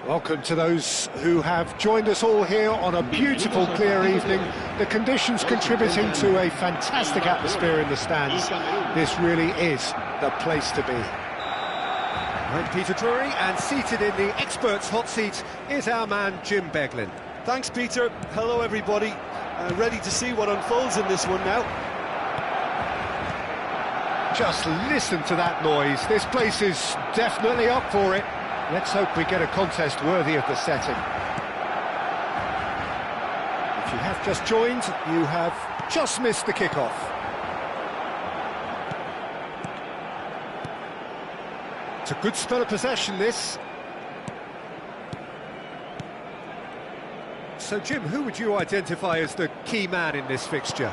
Welcome to those who have joined us all here on a beautiful, clear evening. The conditions contributing to a fantastic atmosphere in the stands. This really is the place to be. I'm Peter Drury, and seated in the experts' hot seat is our man Chym. Thanks, Peter. Hello, everybody. Ready to see what unfolds in this one now. Just listen to that noise. This place is definitely up for it. Let's hope we get a contest worthy of the setting. If you have just joined, you have just missed the kickoff. It's a good spell of possession, this. So, Chym, who would you identify as the key man in this fixture?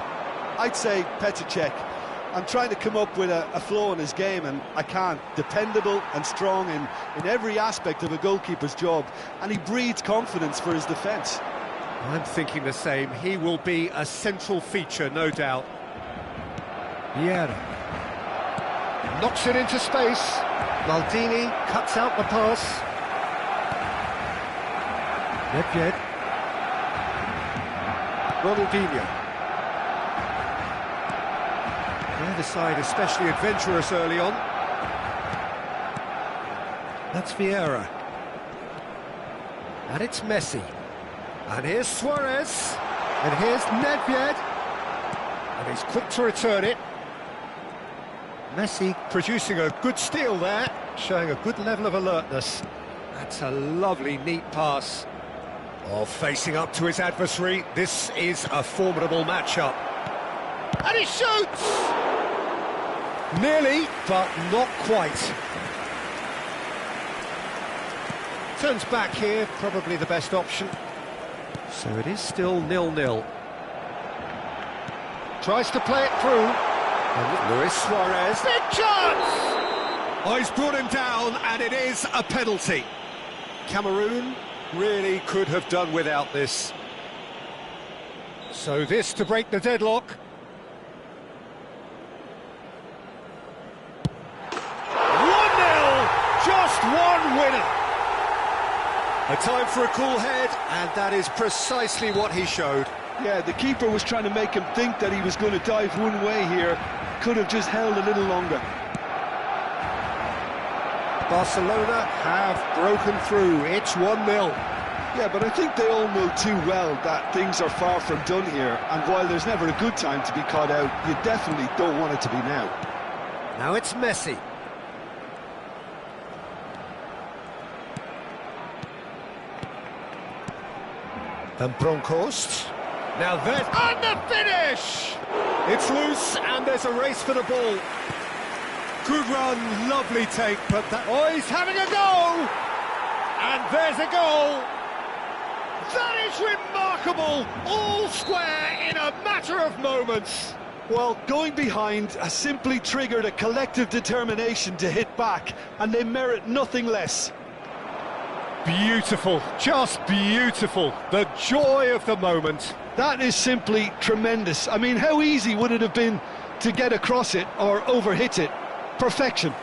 I'd say Petr Cech. I'm trying to come up with a flaw in his game, and I can't. Dependable and strong in every aspect of a goalkeeper's job, and he breeds confidence for his defence. I'm thinking the same. He will be a central feature, no doubt. Vieira knocks it into space. Maldini cuts out the pass. Nedved. Ronaldinho. Neither side especially adventurous early on. That's Vieira. And it's Messi. And here's Suarez. And here's Nedved. And he's quick to return it. Messi producing a good steal there, showing a good level of alertness. That's a lovely, neat pass. Oh, facing up to his adversary. This is a formidable matchup. And he shoots! Nearly, but not quite. Turns back here, probably the best option. So it is still 0-0. Tries to play it through. And Luis Suarez, big chance! Oh, he's brought him down, and it is a penalty. Cameroon really could have done without this. So this to break the deadlock. 1-0, just one winner. A time for a cool head, and that is precisely what he showed. Yeah, the keeper was trying to make him think that he was going to dive one way here. Could have just held a little longer. Barcelona have broken through. It's 1-0. Yeah, but I think they all know too well that things are far from done here, and while there's never a good time to be caught out, you definitely don't want it to be now. Now it's Messi. Van Bronckhorst. Now there's... and the finish! It's loose, and there's a race for the ball. Good run, lovely take, but that... oh, he's having a go! And there's a goal! That is remarkable! All square in a matter of moments. Well, going behind has simply triggered a collective determination to hit back, and they merit nothing less. Beautiful, just beautiful. The joy of the moment. That is simply tremendous. I mean, how easy would it have been to get across it or overhit it? Perfection.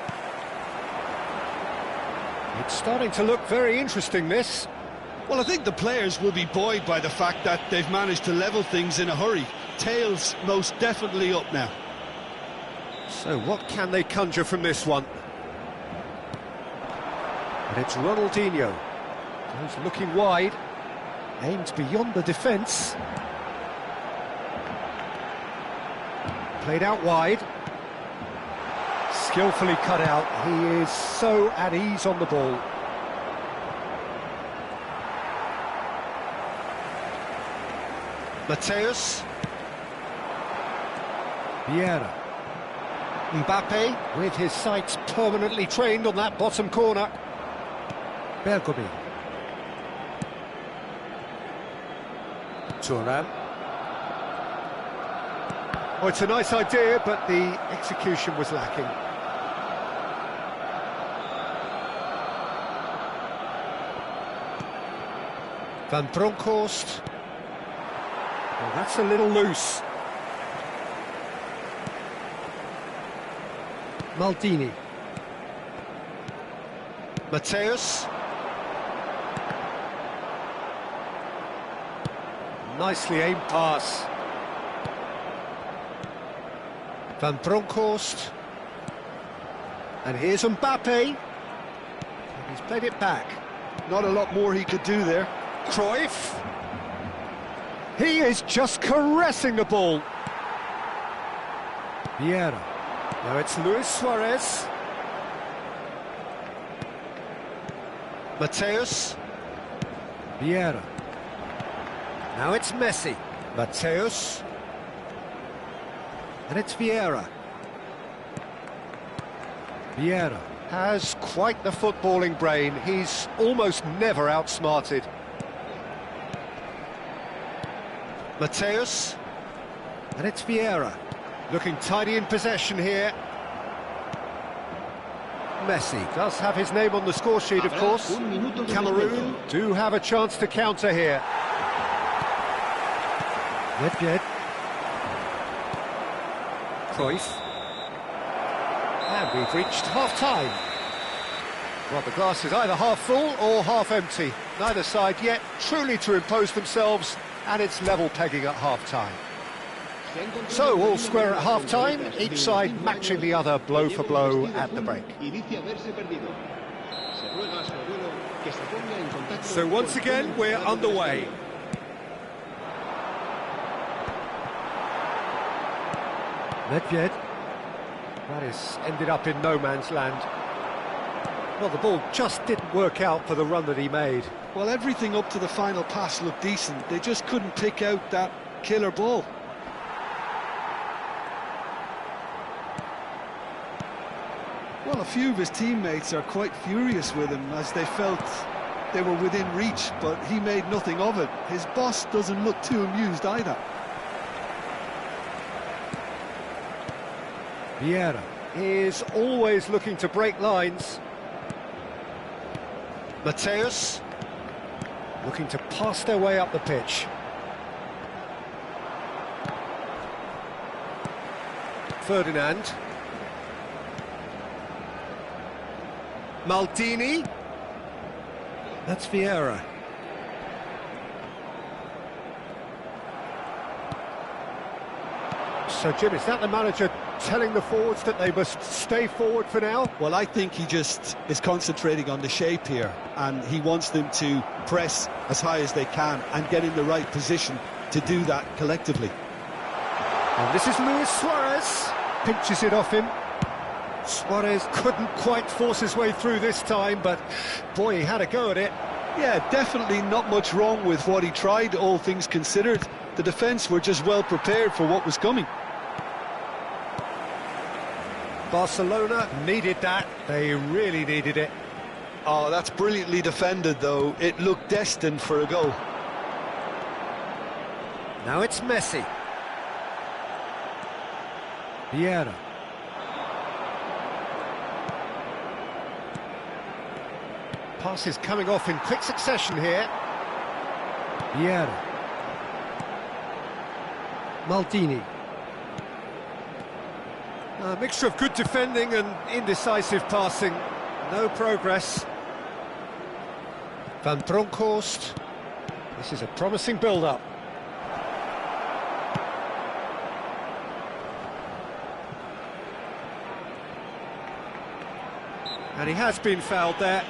It's starting to look very interesting, this. Well, I think the players will be buoyed by the fact that they've managed to level things in a hurry. Tails most definitely up now. So what can they conjure from this one? And it's Ronaldinho. He's looking wide. Aimed beyond the defence. Played out wide. Skillfully cut out. He is so at ease on the ball. Mateus. Vieira. Mbappe with his sights permanently trained on that bottom corner. Bergomi. Thuram. Oh, it's a nice idea, but the execution was lacking. Van Bronckhorst. Well, that's a little loose. Maldini. Mateus. nicely aimed pass. Van Bronckhorst. And here's Mbappe. He's played it back. Not a lot more he could do there. Cruyff. He is just caressing the ball. Vieira. Now it's Luis Suarez. Mateus. Vieira. Now it's Messi. Mateus. And it's Vieira. Vieira has quite the footballing brain. He's almost never outsmarted. Mateus. And it's Vieira. Looking tidy in possession here. Messi does have his name on the score sheet, of course. Cameroon do have a chance to counter here. Nedved. Cruyff. And we've reached half-time. Well, the glass is either half full or half empty. Neither side yet truly to impose themselves, and it's level pegging at half-time. So, all square at half-time, each side matching the other blow for blow at the break. So once again, we're underway. Nedved. That is ended up in no man's land. Well, the ball just didn't work out for the run that he made. Well, everything up to the final pass looked decent. They just couldn't pick out that killer ball. Well, a few of his teammates are quite furious with him as they felt they were within reach, but he made nothing of it. His boss doesn't look too amused either. Vieira is always looking to break lines. Mateus looking to pass their way up the pitch. Ferdinand. Maldini. That's Vieira. So, Jim, is that the manager telling the forwards that they must stay forward for now? Well, I think he just is concentrating on the shape here, and he wants them to press as high as they can and get in the right position to do that collectively. And this is Luis Suarez. Pinches it off him. Suarez couldn't quite force his way through this time, but boy, he had a go at it. Yeah, definitely not much wrong with what he tried, all things considered. The defence were just well prepared for what was coming. Barcelona needed that. They really needed it. Oh, that's brilliantly defended, though. It looked destined for a goal. Now it's Messi. Vieira. Passes coming off in quick succession here. Vieira. Maldini. A mixture of good defending and indecisive passing. No progress. Van Bronckhorst. This is a promising build-up. And he has been fouled there.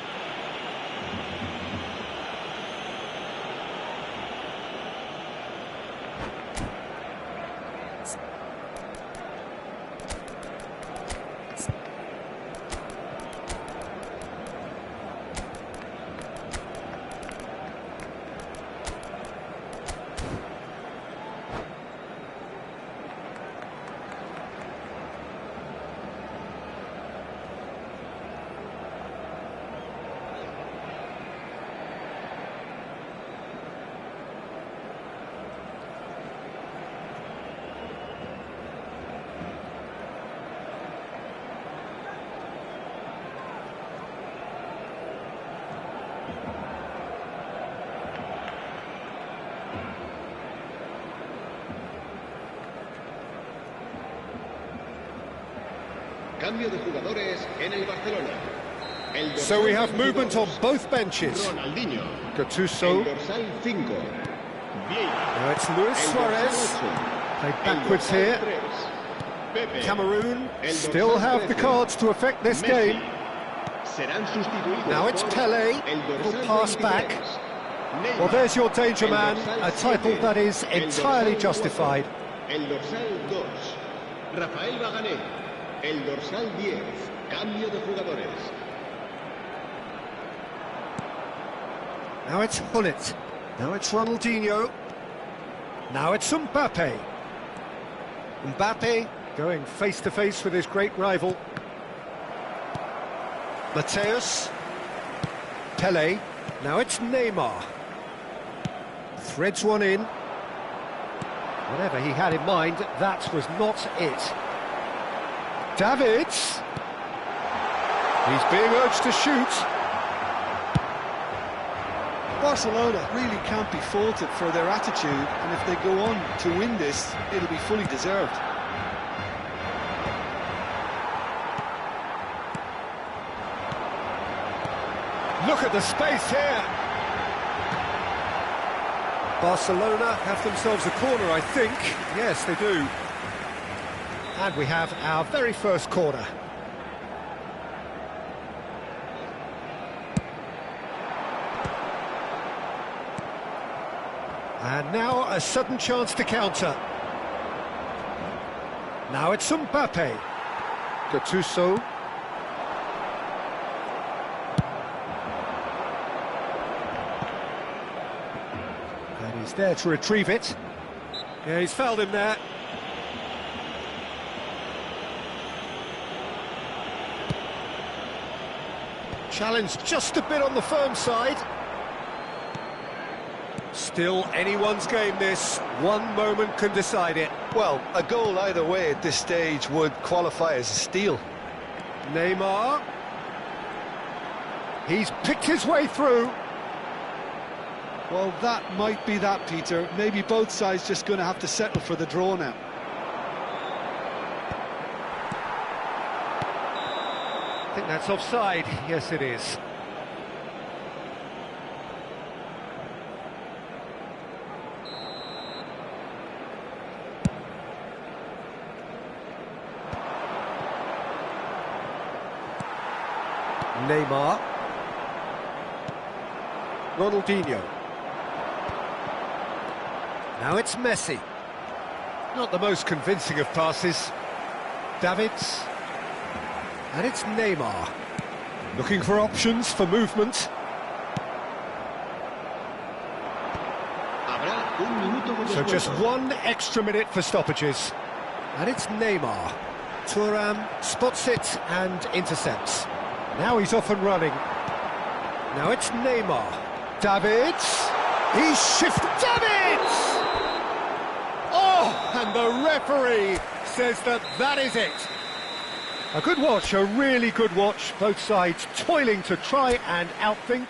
Cambio de jugadores en el Barcelona. So we have movement on both benches. Ronaldinho. Gattuso. El dorsal 5. Now it's Luis Suarez, played backwards here. Cameroon still have the cards to affect this game. Now it's Pelé, little pass back. Well, there's your danger man, a title that is entirely justified. El dorsal 2, Rafael Bagané. El dorsal 10, cambio de jugadores. Now it's Hullet. Now it's Ronaldinho. Now it's Mbappe. Mbappe going face-to-face with his great rival. Mateus. Pelé. Now it's Neymar. Threads one in. Whatever he had in mind, that was not it. Davids. He's being urged to shoot. Barcelona really can't be faulted for their attitude, and if they go on to win this, it'll be fully deserved. Look at the space here. Barcelona have themselves a corner, I think. Yes, they do. And we have our very first corner. And now a sudden chance to counter. Now it's Mbappe. Gattuso. And he's there to retrieve it. Yeah, he's fouled him there. Challenge just a bit on the firm side. Still anyone's game this. One moment can decide it. Well, a goal either way at this stage would qualify as a steal. Neymar. He's picked his way through. Well, that might be that, Peter. Maybe both sides just going to have to settle for the draw now. I think that's offside. Yes, it is. Neymar. Ronaldinho. Now it's Messi. Not the most convincing of passes. Davids. And it's Neymar. Looking for options for movement. So just 1 extra minute for stoppages. And it's Neymar. Thuram spots it and intercepts. Now he's off and running. Now it's Neymar. Davids. He's shifted. Davids! Oh, and the referee says that is it. A good watch, a really good watch. Both sides toiling to try and outthink,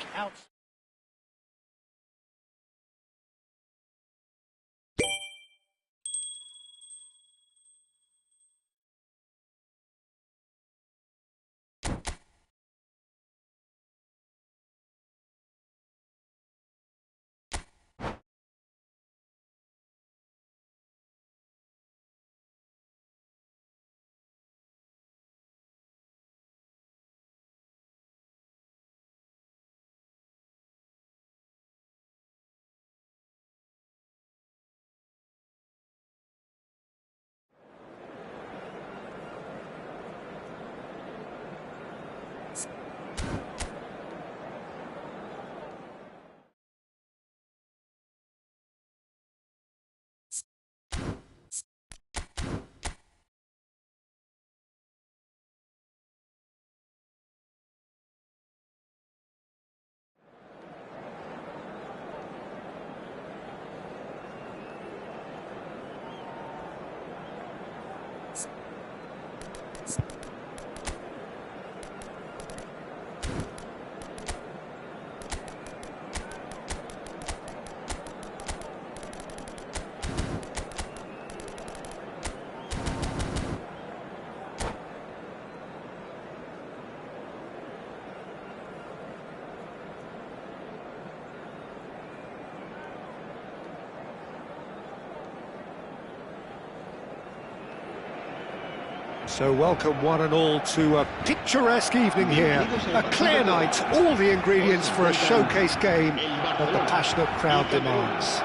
So welcome one and all to a picturesque evening here. A clear night, all the ingredients for a showcase game that the passionate crowd demands.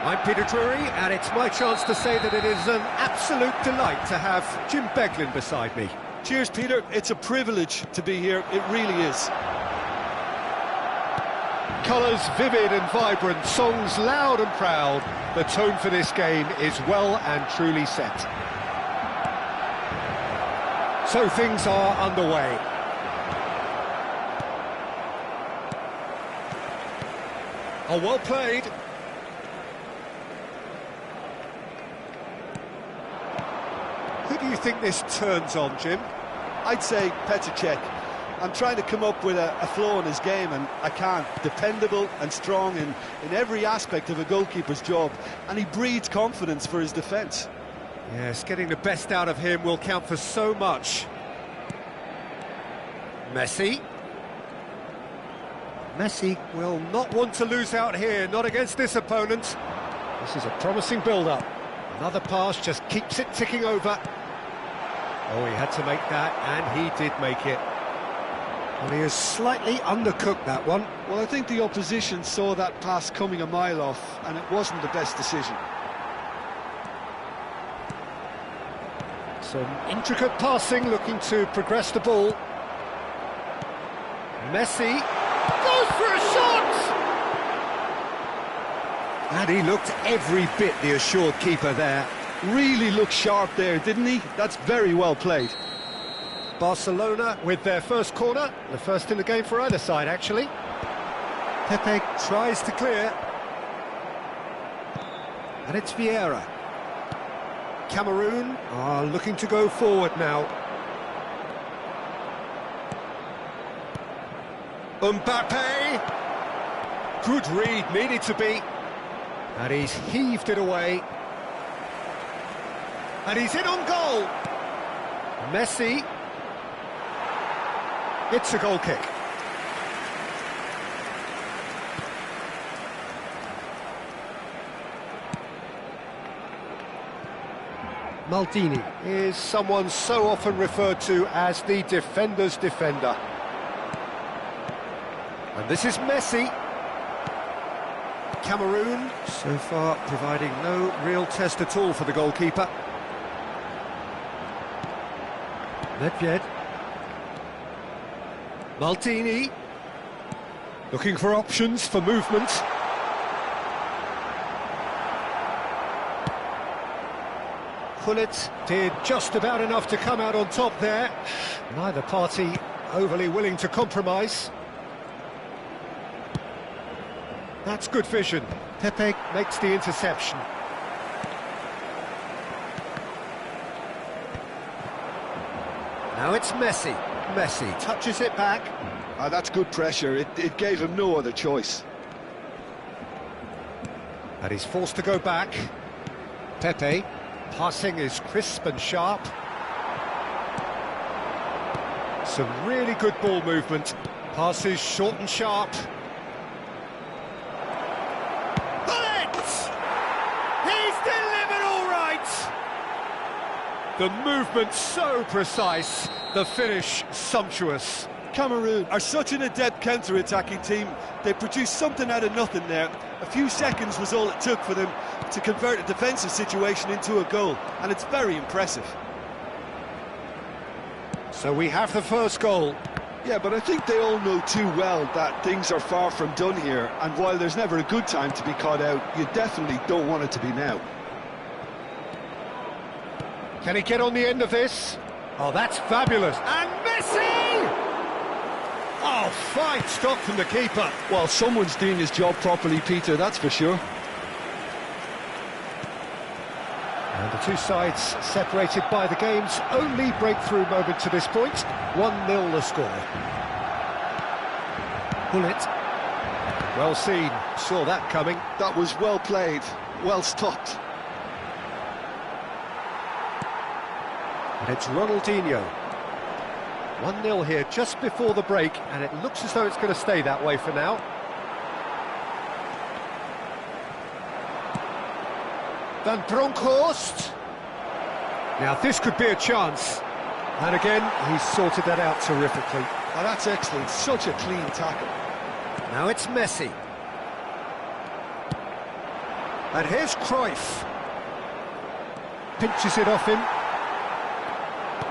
I'm Peter Drury, and it's my chance to say that it is an absolute delight to have Chym beside me. Cheers, Peter. It's a privilege to be here. It really is. Colours vivid and vibrant, songs loud and proud. The tone for this game is well and truly set. So things are underway. Oh, well played. Who do you think this turns on, Chym? I'd say Petr. I'm trying to come up with a flaw in his game, and I can't. Dependable and strong in every aspect of a goalkeeper's job, and he breeds confidence for his defence. Yes, getting the best out of him will count for so much. Messi will not want to lose out here, not against this opponent. This is a promising build-up. Another pass just keeps it ticking over. Oh, he had to make that, and he did make it. Well, he has slightly undercooked that one. Well, I think the opposition saw that pass coming a mile off, and it wasn't the best decision. Some intricate passing, looking to progress the ball. Messi goes for a shot! And he looked every bit the assured keeper there. Really looked sharp there, didn't he? That's very well played. Barcelona with their first corner, the first in the game for either side, actually. Pepe tries to clear. And it's Vieira. Cameroon are looking to go forward now. Mbappe! Good read, needed to be. And he's heaved it away. And he's in on goal. Messi. It's a goal kick. Maldini is someone so often referred to as the defender's defender. And this is Messi. Cameroon, so far, providing no real test at all for the goalkeeper. Nedved. Maldini. Looking for options for movement. Gullit did just about enough to come out on top there. Neither party overly willing to compromise. That's good vision. Pepe makes the interception. Now it's Messi. Messi touches it back. That's good pressure. It gave him no other choice. And he's forced to go back. Pepe. Passing is crisp and sharp. Some really good ball movement. Passes short and sharp. He's delivered all right! The movement so precise, the finish sumptuous. Cameroon are such an adept counter-attacking team. They produced something out of nothing there. A few seconds was all it took for them to convert a defensive situation into a goal, and it's very impressive. So we have the first goal. Yeah, but I think they all know too well that things are far from done here, and while there's never a good time to be caught out, you definitely don't want it to be now. Can he get on the end of this? Oh, that's fabulous. And Messi! Oh, fine stop from the keeper. Well, someone's doing his job properly, Peter, that's for sure. And the two sides separated by the game's only breakthrough moment to this point. 1-0 the score. Gullit. Well seen, saw that coming. That was well played, well stopped. And it's Ronaldinho. 1-0 here just before the break, and it looks as though it's going to stay that way for now. Van Bronckhorst. Now this could be a chance. And again, he's sorted that out terrifically. Oh, that's excellent. Such a clean tackle. Now it's Messi. And here's Cruyff. Pinches it off him.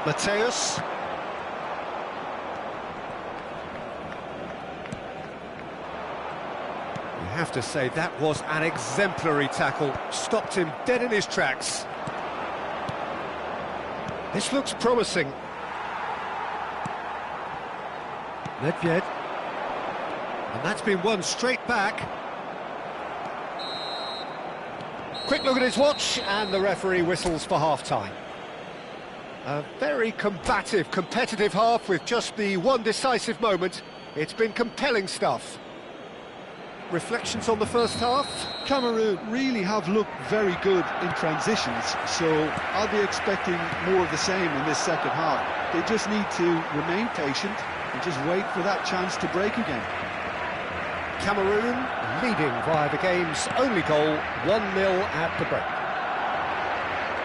Mateus. You have to say that was an exemplary tackle. Stopped him dead in his tracks. This looks promising. Nedved. And that's been won straight back. Quick look at his watch, and the referee whistles for half-time. A very combative, competitive half with just the one decisive moment. It's been compelling stuff. Reflections on the first half? Cameroon really have looked very good in transitions, so I'll be expecting more of the same in this second half. They just need to remain patient and just wait for that chance to break again. Cameroon leading via the game's only goal, 1-0 at the break.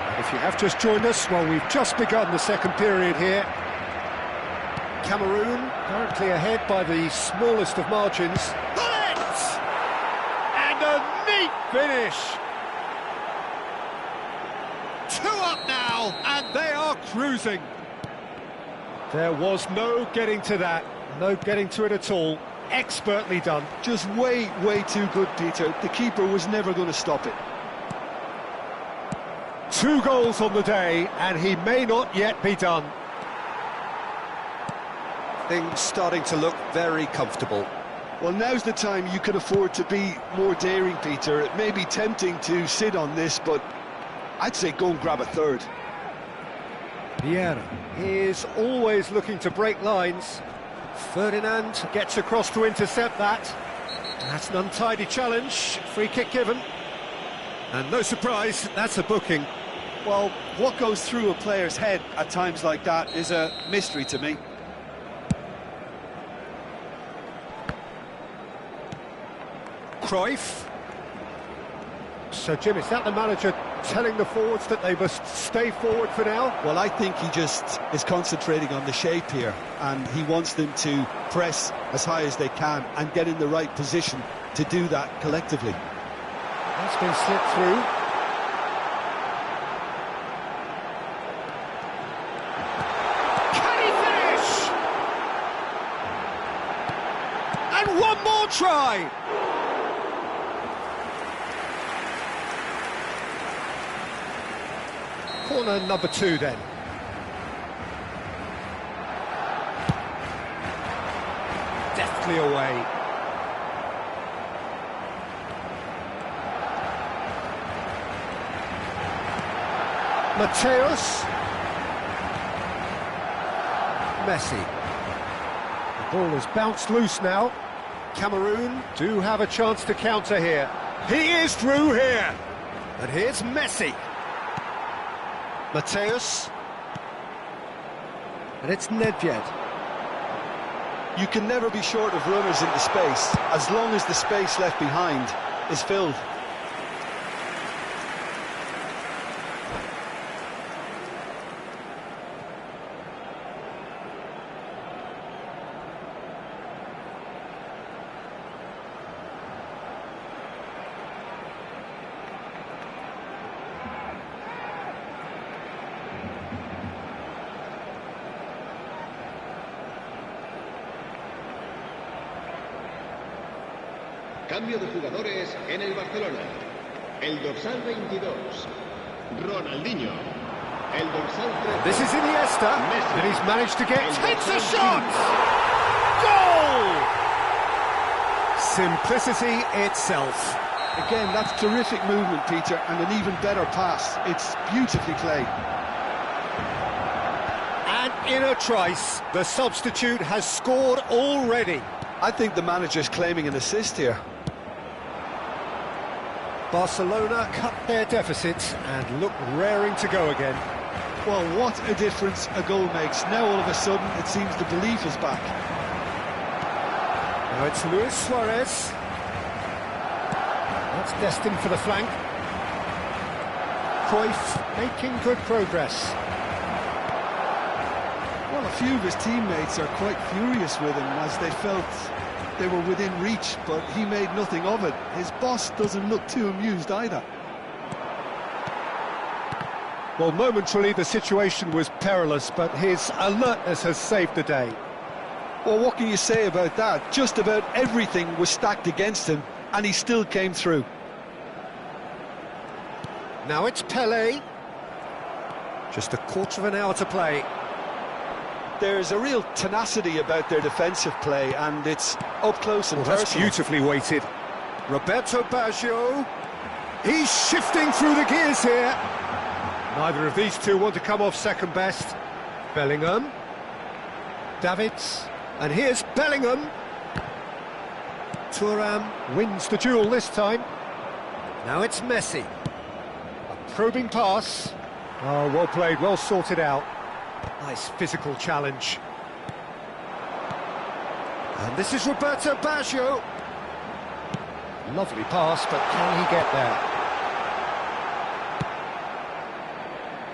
And if you have just joined us, well, we've just begun the second period here. Cameroon currently ahead by the smallest of margins. And a neat finish! 2 up now, and they are cruising. There was no getting to that, no getting to it at all. Expertly done. Just way too good, Peter. The keeper was never going to stop it. 2 goals on the day, and he may not yet be done. Things starting to look very comfortable. Well, now's the time you can afford to be more daring, Peter. It may be tempting to sit on this, but I'd say go and grab a third. Vieira is always looking to break lines. Ferdinand gets across to intercept that. That's an untidy challenge. Free kick given. And no surprise, that's a booking. Well, what goes through a player's head at times like that is a mystery to me. Cruyff. So, Jim, is that the manager telling the forwards that they must stay forward for now? Well, I think he just is concentrating on the shape here, and he wants them to press as high as they can and get in the right position to do that collectively. That's been slipped through. Can he finish? And one more try! Corner number 2 then. Deftly away. Mateus. Messi. The ball has bounced loose now. Cameroon do have a chance to counter here. He is through here. And here's Messi. Mateus. And it's Nedved. You can never be short of runners into space, as long as the space left behind is filled. Cambio de jugadores en el Barcelona. El dorsal 22, Ronaldinho. El dorsal 13. This is Iniesta, Messi. and he's managed to get... El Takes a dorsal shot! 15. Goal! Simplicity itself. Again, that's terrific movement, Peter, and an even better pass. It's beautifully played. And in a trice, the substitute has scored already. I think the manager's claiming an assist here. Barcelona cut their deficit and look raring to go again. Well, what a difference a goal makes. Now all of a sudden it seems the belief is back. Now it's Luis Suarez. That's destined for the flank. Cruyff making good progress. Well, a few of his teammates are quite furious with him as they felt they were within reach, but he made nothing of it. His boss doesn't look too amused either. Well, momentarily the situation was perilous, but his alertness has saved the day. Well, what can you say about that? Just about everything was stacked against him, and he still came through. Now it's Pelé. Just a quarter of an hour to play. There's a real tenacity about their defensive play, and it's up close and personal. That's beautifully weighted. Roberto Baggio. He's shifting through the gears here. Neither of these two want to come off second best. Bellingham. Davids. And here's Bellingham. Thuram wins the duel this time. Now it's Messi. A probing pass. Oh, well played, well sorted out. Nice physical challenge. And this is Roberto Baggio. Lovely pass, but can he get there?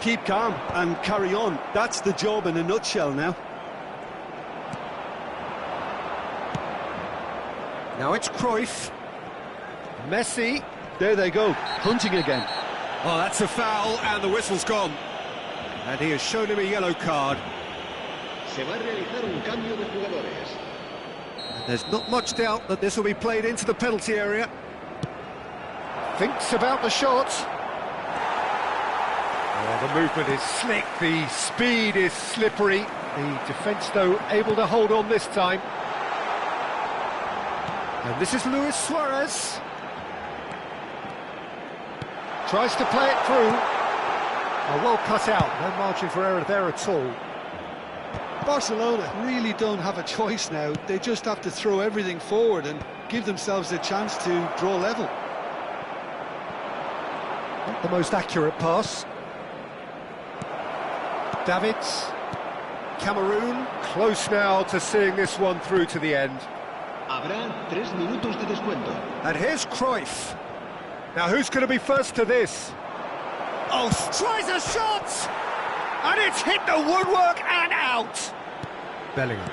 Keep calm and carry on. That's the job in a nutshell now. Now it's Cruyff. Messi. There they go, hunting again. Oh, that's a foul, and the whistle's gone. And he has shown him a yellow card. Se va a realizar un cambio de jugadores. And there's not much doubt that this will be played into the penalty area. Thinks about the shot. Oh, the movement is slick, the speed is slippery. The defence, though, able to hold on this time. And this is Luis Suarez. Tries to play it through. Oh, well cut out, no margin for error there at all. Barcelona really don't have a choice now. They just have to throw everything forward and give themselves a chance to draw level. Not the most accurate pass. Davids. Cameroon, close now to seeing this one through to the end. Habrá 3 minutos de descuento. And here's Cruyff. Now who's going to be first to this? Oh, tries a shot! And it's hit the woodwork and out! Bellingham.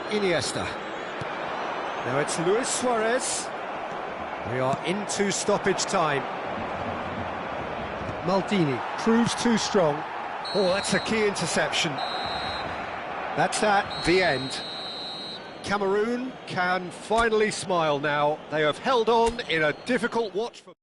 Iniesta. Now it's Luis Suarez. We are into stoppage time. Maldini proves too strong. Oh, that's a key interception. That's the end. Cameroon can finally smile now. They have held on in a difficult watch for...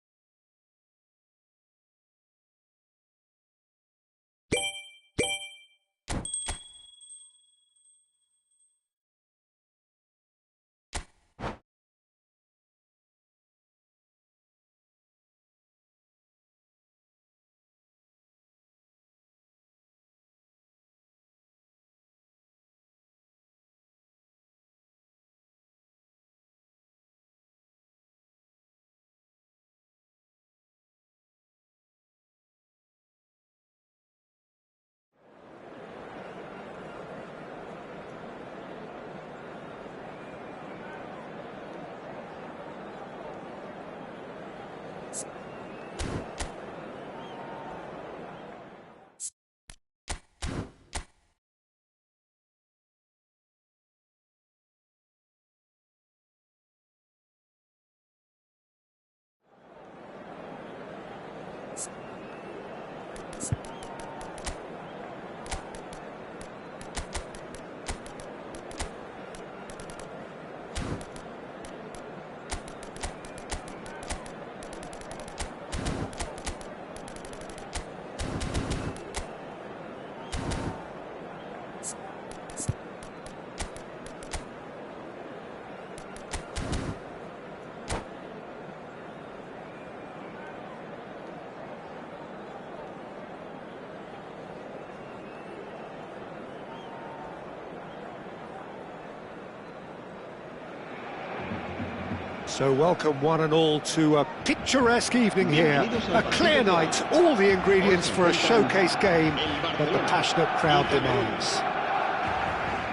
So welcome one and all to a picturesque evening here, a clear night, all the ingredients for a showcase game that the passionate crowd demands.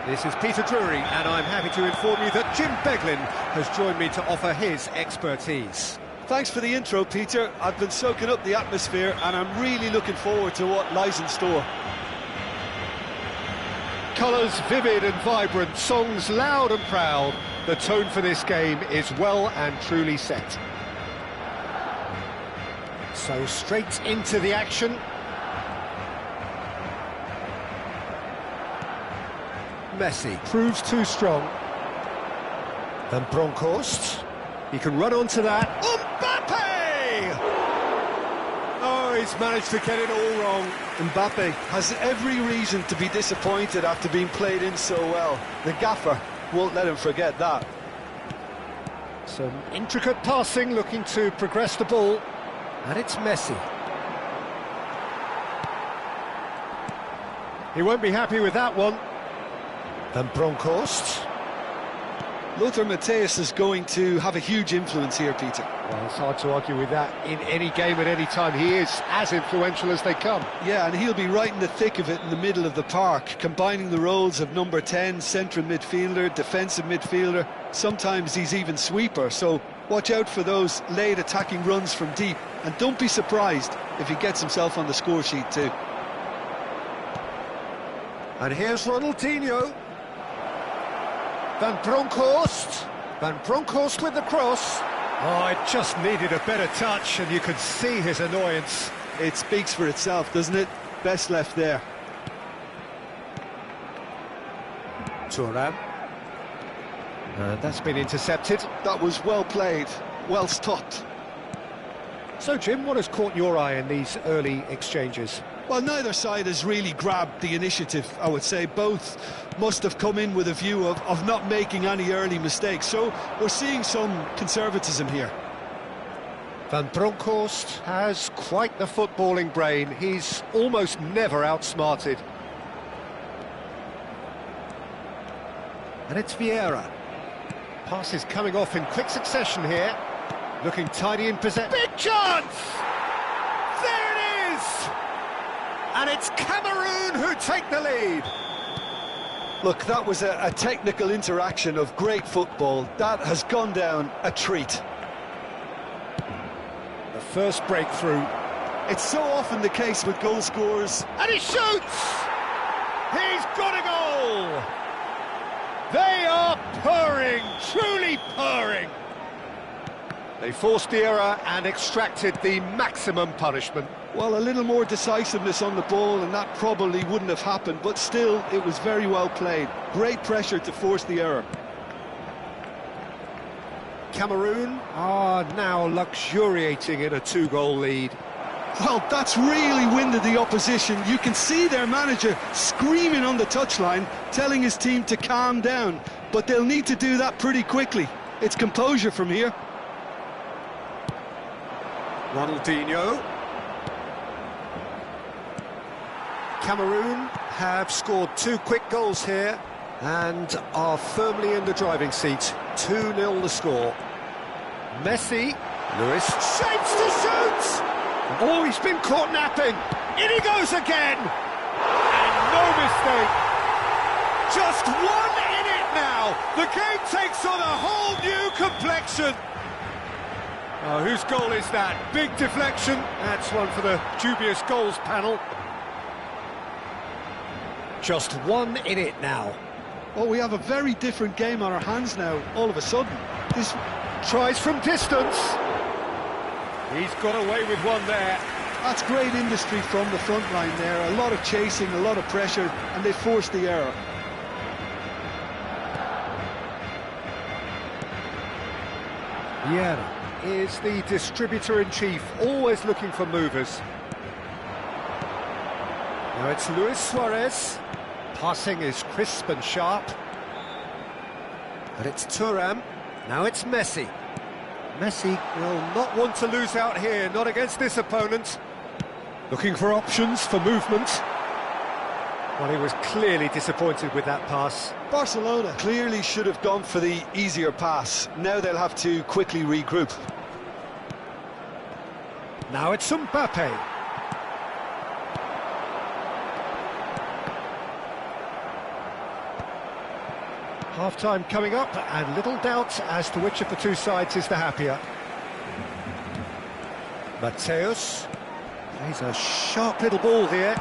This is Peter Drury, and I'm happy to inform you that Chym has joined me to offer his expertise. Thanks for the intro, Peter. I've been soaking up the atmosphere and I'm really looking forward to what lies in store. Colours vivid and vibrant, songs loud and proud. The tone for this game is well and truly set. So straight into the action. Messi proves too strong. Van Bronckhorst. He can run onto that. Mbappe! Oh, he's managed to get it all wrong. Mbappe has every reason to be disappointed after being played in so well. The gaffer won't let him forget that. Some intricate passing, looking to progress the ball. And it's Messi. He won't be happy with that one. Van Bronckhorst. Lothar Matthäus is going to have a huge influence here, Peter. Well, it's hard to argue with that in any game at any time. He is as influential as they come. Yeah, and he'll be right in the thick of it in the middle of the park, combining the roles of number 10, central midfielder, defensive midfielder. Sometimes he's even sweeper, so watch out for those late attacking runs from deep. And don't be surprised if he gets himself on the score sheet too. And here's Ronaldinho. Van Bronckhorst. Van Bronckhorst with the cross. Oh, it just needed a better touch, and you could see his annoyance. It speaks for itself, doesn't it? Best left there. Thuram. And that's been intercepted. That was well played, well stopped. So, Jim, what has caught your eye in these early exchanges? Well, neither side has really grabbed the initiative, I would say. Both must have come in with a view of not making any early mistakes. So we're seeing some conservatism here. Van Bronckhorst has quite the footballing brain. He's almost never outsmarted. And it's Vieira. Pass is coming off in quick succession here. Looking tidy in possession. Big chance! There it is! And it's Cameroon who take the lead. Look, that was a technical interaction of great football. That has gone down a treat. The first breakthrough. It's so often the case with goal scorers. And he shoots! He's got a goal! They are purring, truly purring. They forced the error and extracted the maximum punishment. Well, a little more decisiveness on the ball and that probably wouldn't have happened, but still, it was very well played. Great pressure to force the error. Cameroon are now luxuriating in a two-goal lead. Well, that's really winded the opposition. You can see their manager screaming on the touchline, telling his team to calm down, but they'll need to do that pretty quickly. It's composure from here. Ronaldinho. Cameroon have scored 2 quick goals here and are firmly in the driving seat. 2-0 the score. Messi. Lewis shapes to shoot! Oh, he's been caught napping. In he goes again! And no mistake. Just 1 in it now. The game takes on a whole new complexion. Oh, whose goal is that? Big deflection. That's one for the dubious goals panel. Just 1 in it now. Well, we have a very different game on our hands now, all of a sudden. This tries from distance. He's got away with one there. That's great industry from the front line there. A lot of chasing, a lot of pressure, and they forced the error. Vieira is the distributor-in-chief, always looking for movers. Now it's Luis Suarez. Passing is crisp and sharp. But it's Thuram. Now it's Messi. Messi will not want to lose out here, not against this opponent. Looking for options for movement. Well, he was clearly disappointed with that pass. Barcelona clearly should have gone for the easier pass. Now they'll have to quickly regroup. Now it's Mbappe. Half-time coming up, and little doubt as to which of the two sides is the happier. Mateus plays a sharp little ball here.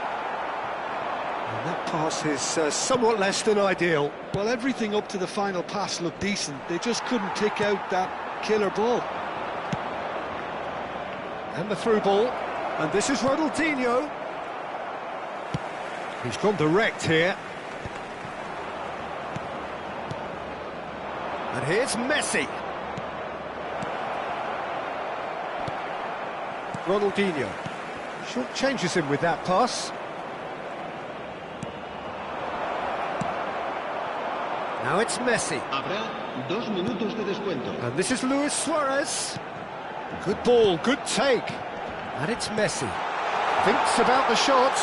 And that pass is somewhat less than ideal. Well, everything up to the final pass looked decent. They just couldn't pick out that killer ball. And the through ball. And this is Ronaldinho. He's gone direct here. And here's Messi. Ronaldinho. Short changes him with that pass. Now it's Messi. Habrá 2 minutos de descuento. And this is Luis Suarez. Good ball, good take. And it's Messi. Thinks about the shot.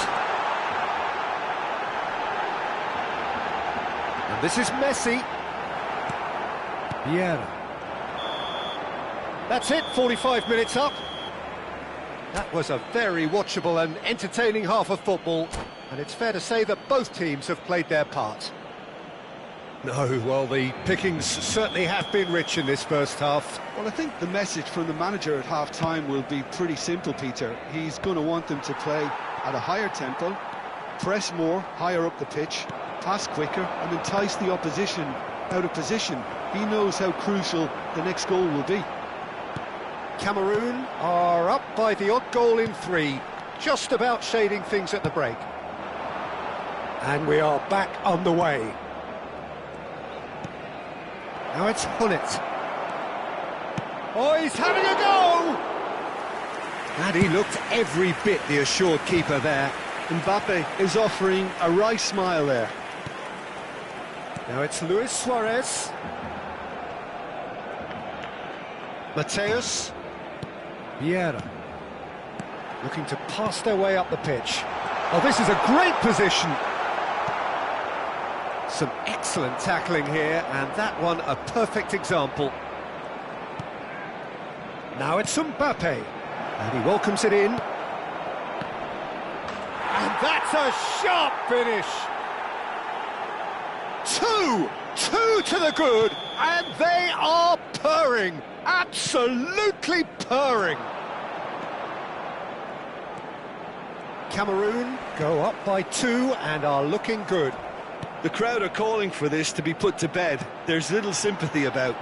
And this is Messi. Vieira. That's it, 45 minutes up. That was a very watchable and entertaining half of football, and it's fair to say that both teams have played their part. No, well, the pickings certainly have been rich in this first half. Well, I think the message from the manager at half-time will be pretty simple, Peter. He's going to want them to play at a higher tempo, press more, higher up the pitch, pass quicker, and entice the opposition out of position. He knows how crucial the next goal will be. Cameroon are up by the odd goal in 3, just about shading things at the break. And we are back underway. Now it's Hullet. Oh, he's having a go! And he looked every bit the assured keeper there. Mbappe is offering a wry smile there. Now it's Luis Suarez. Mateus. Vieira. Looking to pass their way up the pitch. Oh, this is a great position. Some excellent tackling here, and that one a perfect example. Now it's Mbappe, and he welcomes it in. And that's a sharp finish. Two to the good, and they are purring, absolutely purring. Cameroon go up by 2 and are looking good. The crowd are calling for this to be put to bed. There's little sympathy about.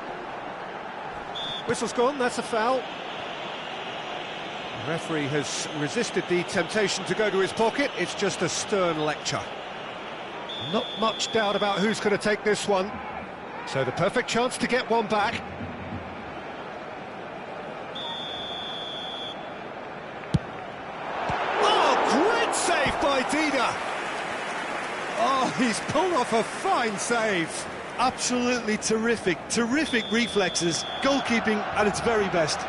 Whistle's gone, that's a foul. The referee has resisted the temptation to go to his pocket. It's just a stern lecture. Not much doubt about who's going to take this one. So the perfect chance to get one back. Oh, great save by Dida. Oh, he's pulled off a fine save. Absolutely terrific reflexes, goalkeeping at its very best.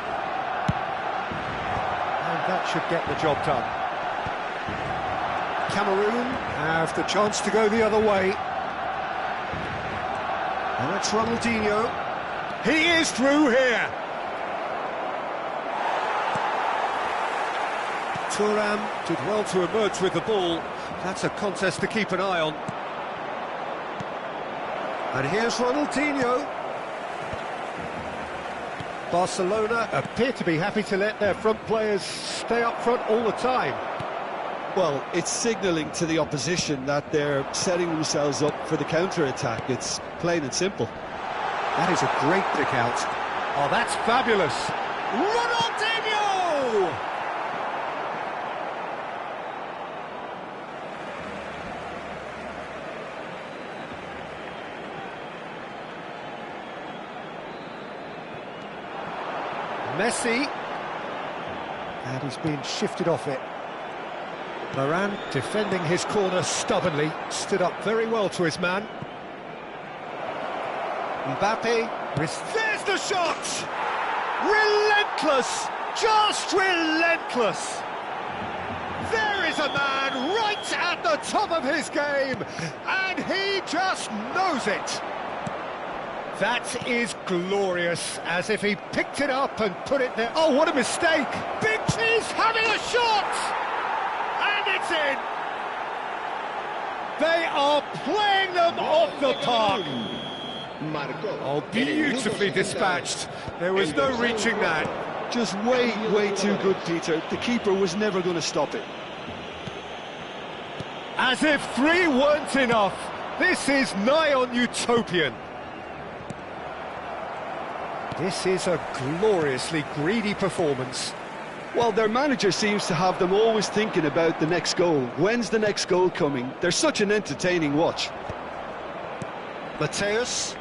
And that should get the job done. Cameroon have the chance to go the other way. And it's Ronaldinho. He is through here. Thuram did well to emerge with the ball. That's a contest to keep an eye on. And here's Ronaldinho. Barcelona appear to be happy to let their front players stay up front all the time. Well, it's signalling to the opposition that they're setting themselves up for the counter-attack. It's plain and simple. That is a great pick out. Oh, that's fabulous. Ronaldinho! Messi. And he's been shifted off it. Varane defending his corner stubbornly, stood up very well to his man. Mbappe, there's the shot! Relentless, just relentless! There is a man right at the top of his game, and he just knows it! That is glorious, as if he picked it up and put it there. Oh, what a mistake! Big Cheese having a shot! And it's in! They are playing them off the park! Oh, beautifully dispatched. There was no reaching that. Just way too good, Peter. The keeper was never going to stop it. As if 3 weren't enough. This is nigh on utopian. This is a gloriously greedy performance. Well, their manager seems to have them always thinking about the next goal. When's the next goal coming? They're such an entertaining watch. Mateus.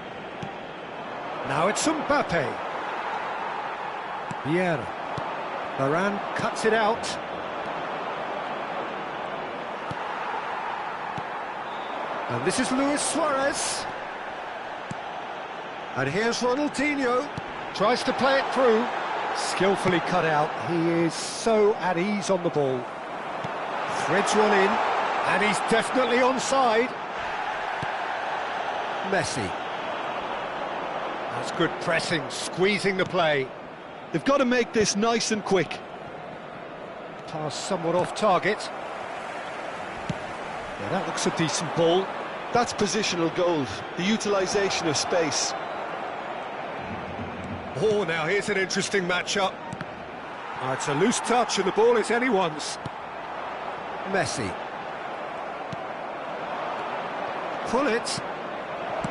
Now it's Mbappe. Vieira. Varane cuts it out. And this is Luis Suarez. And here's Ronaldinho. Tries to play it through. Skillfully cut out. He is so at ease on the ball. Threads one in. And he's definitely onside. Messi. That's good pressing, squeezing the play. They've got to make this nice and quick. Pass somewhat off target. Yeah, that looks a decent ball. That's positional gold, the utilisation of space. Oh, now here's an interesting matchup. Oh, it's a loose touch and the ball is anyone's. Messi. Pull it.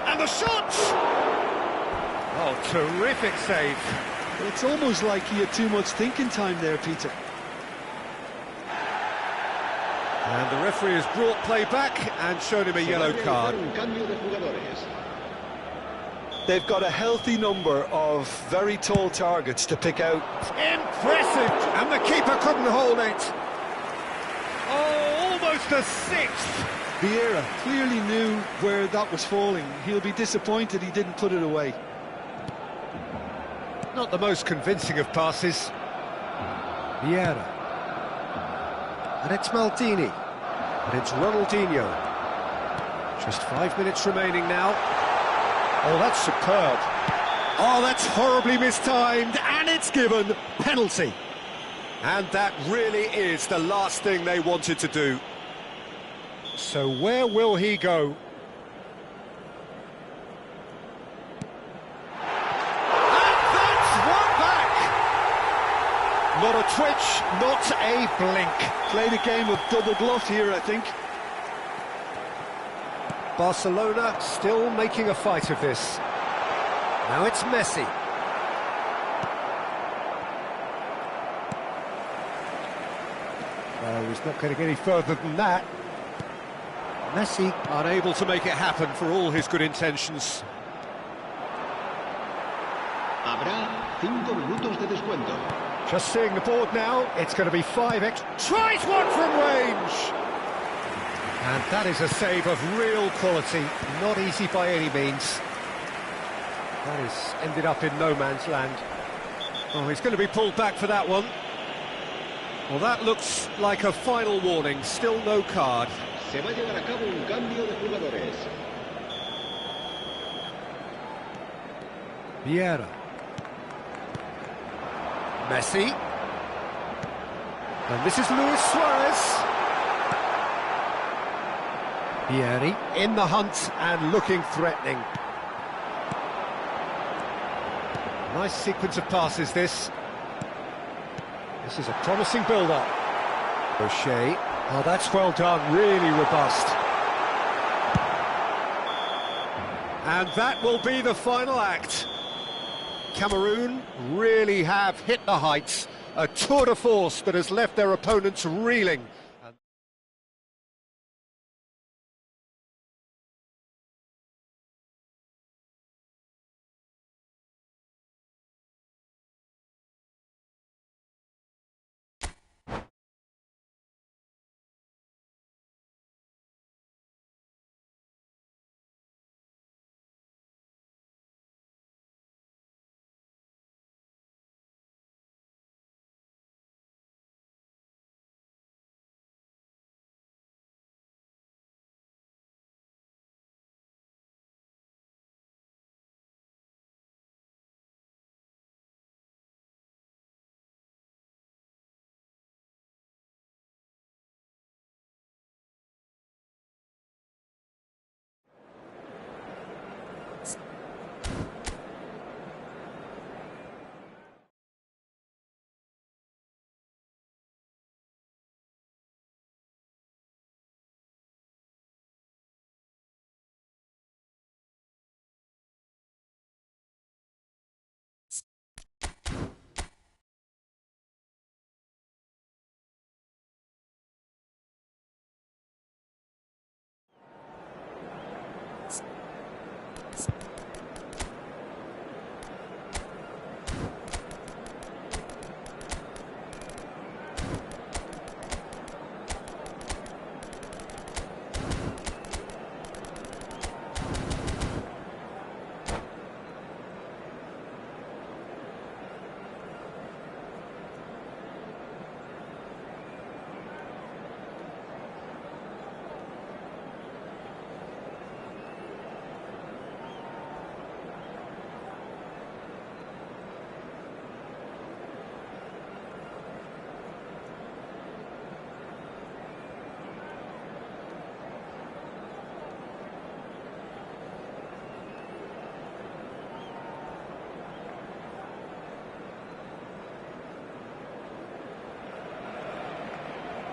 And the shot! Oh, terrific save. It's almost like he had too much thinking time there, Peter. And the referee has brought play back and shown him a yellow card. They've got a healthy number of very tall targets to pick out. Impressive! And the keeper couldn't hold it. Oh, almost a sixth. Vieira clearly knew where that was falling. He'll be disappointed he didn't put it away. Not the most convincing of passes. Vieira. And it's Maldini. And it's Ronaldinho. Just 5 minutes remaining now. Oh, that's superb. Oh, that's horribly mistimed. And it's given penalty. And that really is the last thing they wanted to do. So where will he go? Not a twitch, not a blink. Played a game of double bluff here, I think. Barcelona still making a fight of this. Now it's Messi. No, he's not going to get any further than that. Messi unable to make it happen for all his good intentions. Habrá 5 minutos de descuento. Just seeing the board now, it's going to be 5x. Tries one from range! And that is a save of real quality, not easy by any means. That has ended up in no man's land. Oh, he's going to be pulled back for that one. Well, that looks like a final warning, still no card. Se va a llevar a cabo un cambio de jugadores. Vieira. Messi. And this is Luis Suarez. Vieri in the hunt and looking threatening. Nice sequence of passes, this. This is a promising build-up. O'Shea. Oh, that's well done, really robust. And that will be the final act. Cameroon really have hit the heights. A tour de force that has left their opponents reeling.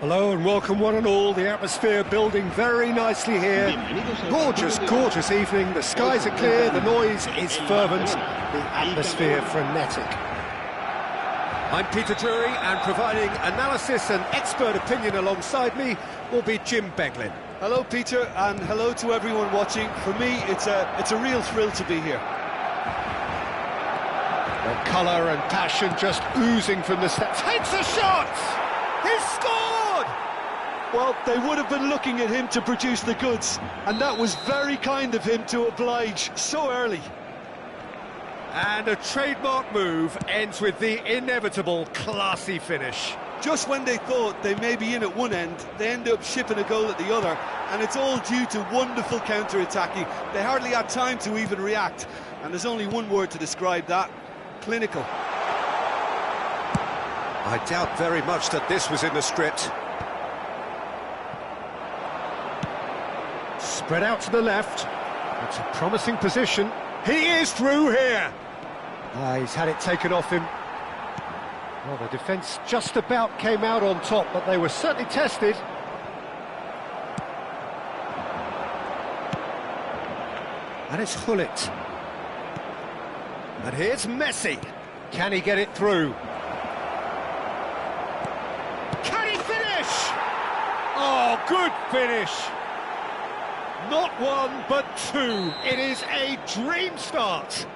Hello and welcome one and all. The atmosphere building very nicely here. Gorgeous, gorgeous evening. The skies are clear, the noise is fervent, the atmosphere frenetic. I'm Peter Drury, and providing analysis and expert opinion alongside me will be Chym. Hello, Peter, and hello to everyone watching. For me, it's a real thrill to be here. The colour and passion just oozing from the steps. Takes a shot! He's scored! Well, they would have been looking at him to produce the goods, and that was very kind of him to oblige so early. And a trademark move ends with the inevitable classy finish. Just when they thought they may be in at one end, they end up shipping a goal at the other, and it's all due to wonderful counter-attacking. They hardly had time to even react, and there's only one word to describe that: clinical. I doubt very much that this was in the script. Spread out to the left. It's a promising position. He is through here. He's had it taken off him. Well, the defence just about came out on top, but they were certainly tested. And it's Hullet. And here's Messi. Can he get it through? Can he finish? Oh, good finish. Not one, but two. It is a dream start.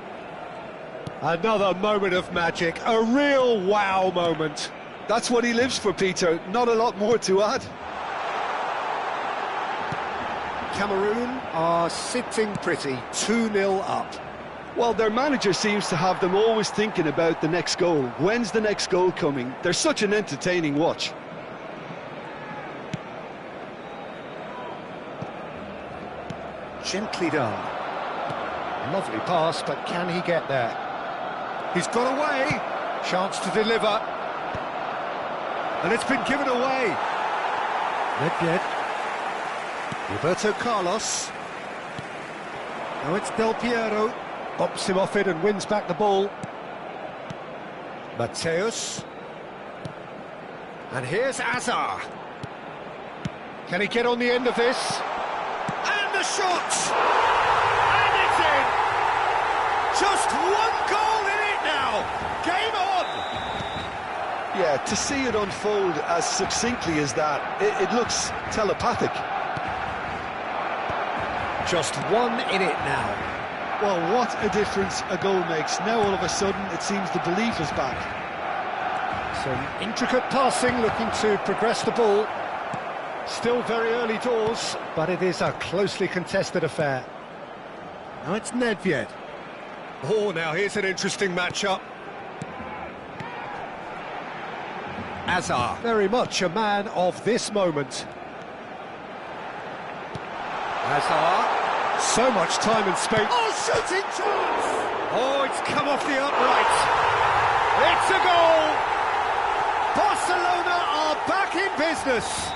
Another moment of magic, a real wow moment. That's what he lives for, Peter. Not a lot more to add. Cameroon are sitting pretty, 2-0 up. Well, their manager seems to have them always thinking about the next goal. When's the next goal coming? They're such an entertaining watch. Gently done. Lovely pass, but can he get there? He's got away. Chance to deliver. And it's been given away. Not yet. Roberto Carlos. Now it's Del Piero. Bops him off it and wins back the ball. Mateus. And here's Azar. Can he get on the end of this? And the shot! And it's in! Just one goal in it now! Game on! Yeah, to see it unfold as succinctly as that, it looks telepathic. Just one in it now. Well, what a difference a goal makes. Now all of a sudden it seems the belief is back. Some intricate passing, looking to progress the ball. Still very early doors, but it is a closely contested affair. Now it's Nedved. Oh, now here's an interesting matchup. Azar, very much a man of this moment. Azar, so much time and space. Oh, shooting chance! Oh, it's come off the upright. It's a goal! Barcelona are back in business.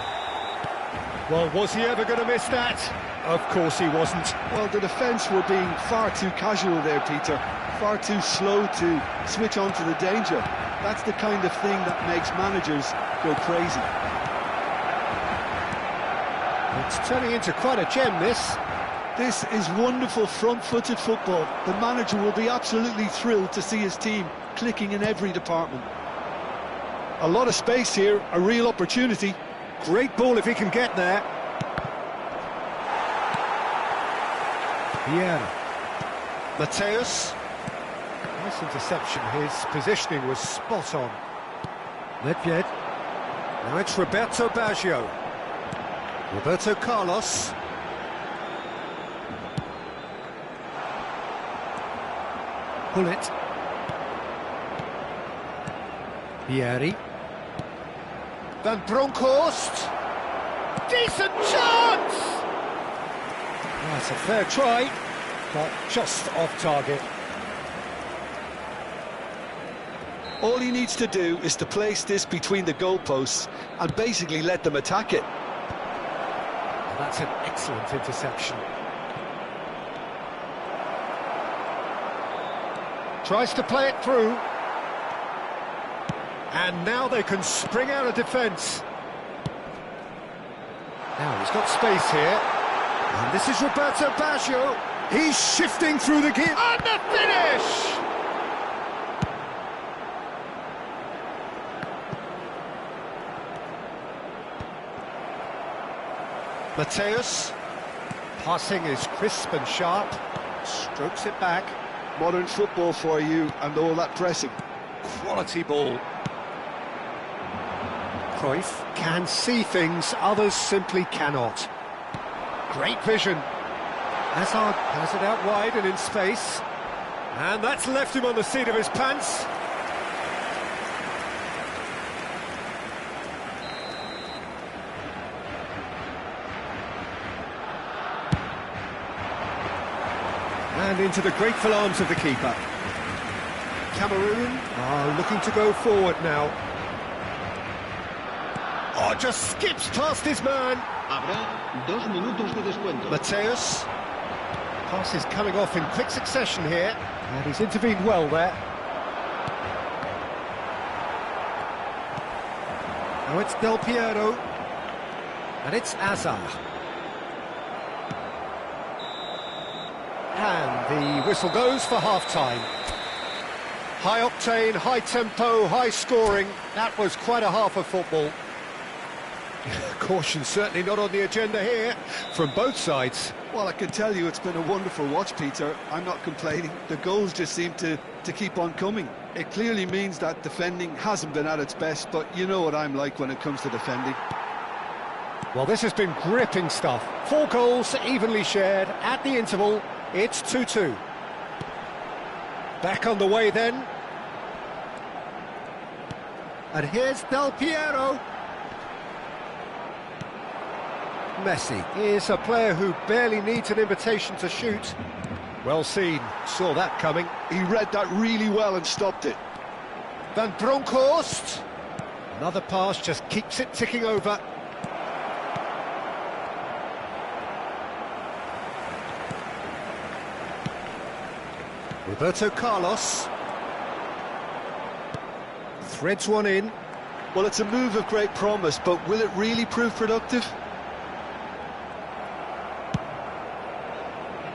Well, was he ever going to miss that? Of course he wasn't. Well, the defence were being far too casual there, Peter. Far too slow to switch on to the danger. That's the kind of thing that makes managers go crazy. It's turning into quite a gem, this. This is wonderful front-footed football. The manager will be absolutely thrilled to see his team clicking in every department. A lot of space here, a real opportunity. Great ball if he can get there. Vieira. Mateus. Nice interception. His positioning was spot on. Nedved. Now it's Roberto Baggio. Roberto Carlos. Hullet. Vieri. Van Bronckhorst. Decent chance! That's a fair try, but just off target. All he needs to do is to place this between the goalposts and basically let them attack it. That's an excellent interception. Tries to play it through. And now they can spring out of defence. Now he's got space here. And this is Roberto Baggio. He's shifting through the gear. And the finish! Mateus. Passing is crisp and sharp. Strokes it back. Modern football for you and all that pressing. Quality ball. Cruyff can see things others simply cannot. Great vision. Hazard has it out wide and in space. And that's left him on the seat of his pants. And into the grateful arms of the keeper. Cameroon are looking to go forward now. Oh, just skips past his man. Habrá 2 minutos de descuento. Mateus. Pass is coming off in quick succession here. And he's intervened well there. Now it's Del Piero. And it's Azar. And the whistle goes for half-time. High octane, high tempo, high scoring. That was quite a half of football. Caution certainly not on the agenda here from both sides. Well, I can tell you it's been a wonderful watch, Peter. I'm not complaining. The goals just seem to keep on coming. It clearly means that defending hasn't been at its best, but you know what I'm like when it comes to defending. Well, this has been gripping stuff. 4 goals evenly shared at the interval. It's 2-2. Back on the way then. And here's Del Piero. Messi is a player who barely needs an invitation to shoot. Well seen, saw that coming. He read that really well and stopped it. Van Bronckhorst. Another pass just keeps it ticking over. Roberto Carlos. Threads one in. Well, it's a move of great promise, but will it really prove productive?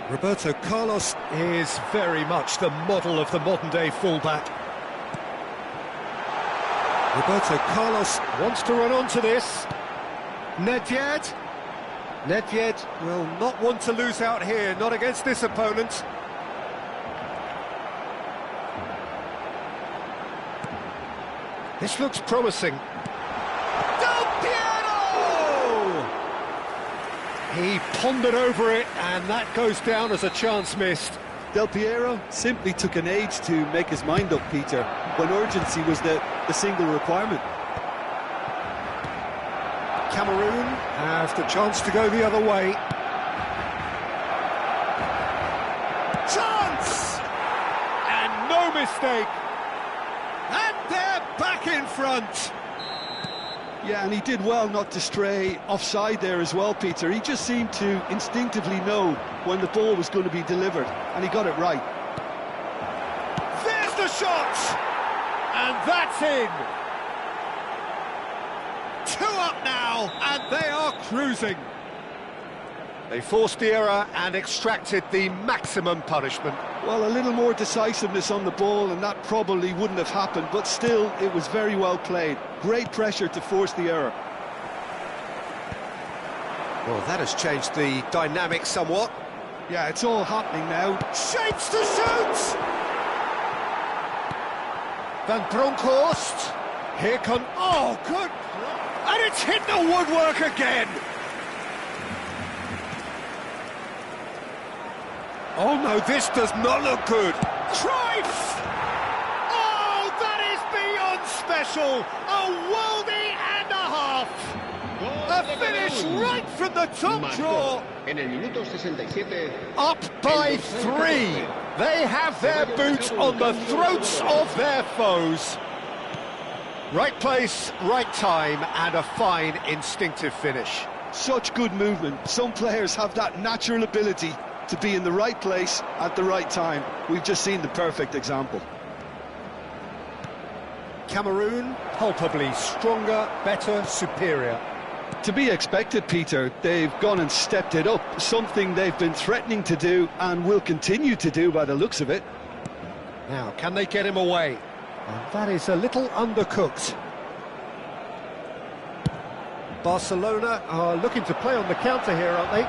Roberto Carlos is very much the model of the modern-day fullback. Roberto Carlos wants to run onto this. Nedved. Nedved will not want to lose out here, not against this opponent. This looks promising. Del Piero! He pondered over it, and that goes down as a chance missed. Del Piero simply took an age to make his mind up, Peter, when urgency was the single requirement. Cameroon have the chance to go the other way. Chance! And no mistake. And they're back in front. Yeah, and he did well not to stray offside there as well, Peter. He just seemed to instinctively know when the ball was going to be delivered, and he got it right. There's the shot! And that's in. 2 up now, and they are cruising. They forced the error and extracted the maximum punishment. Well, a little more decisiveness on the ball, and that probably wouldn't have happened, but still, it was very well played. Great pressure to force the error. Well, that has changed the dynamic somewhat. Yeah, it's all happening now. Shapes to shoot! Van Bronckhorst. Here come... Oh, good! And it's hit the woodwork again! Oh no, this does not look good. Cruyff! Oh, that is beyond special. A worldie and a half. A finish right from the top draw. En el minuto 67. Up by 3. They have their boot on the throats of their foes. Right place, right time, and a fine instinctive finish. Such good movement. Some players have that natural ability to be in the right place at the right time. We've just seen the perfect example. Cameroon, palpably stronger, better, superior. To be expected, Peter. They've gone and stepped it up, something they've been threatening to do and will continue to do by the looks of it. Now, can they get him away? And that is a little undercooked. Barcelona are looking to play on the counter here, aren't they?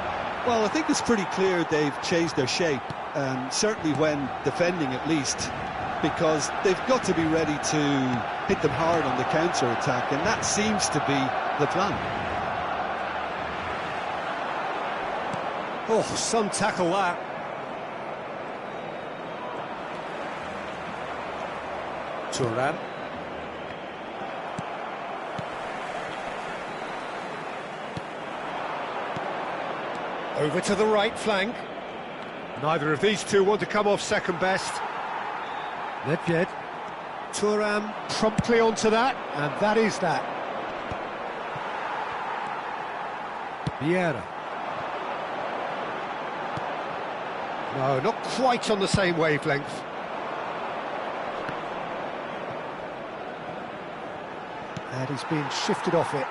Well, I think it's pretty clear they've changed their shape, certainly when defending at least, because they've got to be ready to hit them hard on the counter-attack, and that seems to be the plan. Oh, some tackle that. Thuram. Over to the right flank. Neither of these two want to come off second best. Nedved. Thuram promptly onto that, and that is that. Vieira. No, not quite on the same wavelength. And he's being shifted off it.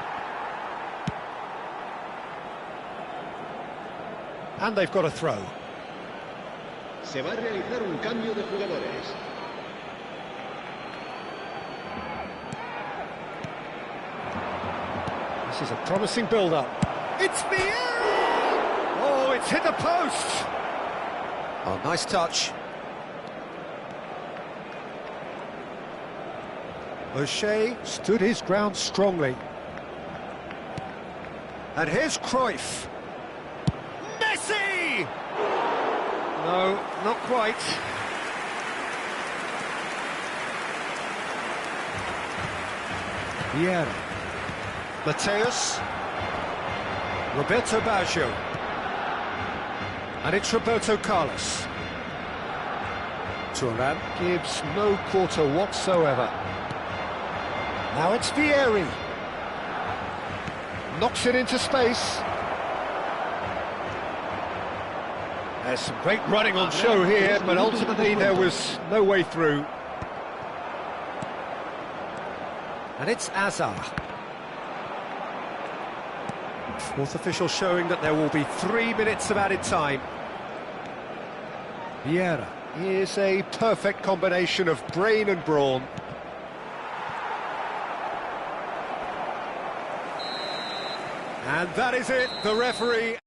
And they've got a throw. Se va a realizar un cambio de jugadores. This is a promising build-up. It's Vieira! Oh, it's hit the post! Oh, nice touch. O'Shea stood his ground strongly. And here's Cruyff. Messi! No, not quite. Vieira. Mateus. Roberto Baggio. And it's Roberto Carlos. Thuram gives no quarter whatsoever. Now it's Vieri. Knocks it into space. There's some great running on show here, but ultimately there was no way through. And it's Azar. Fourth official showing that there will be 3 minutes of added time. Vieira is a perfect combination of brain and brawn. And that is it, the referee.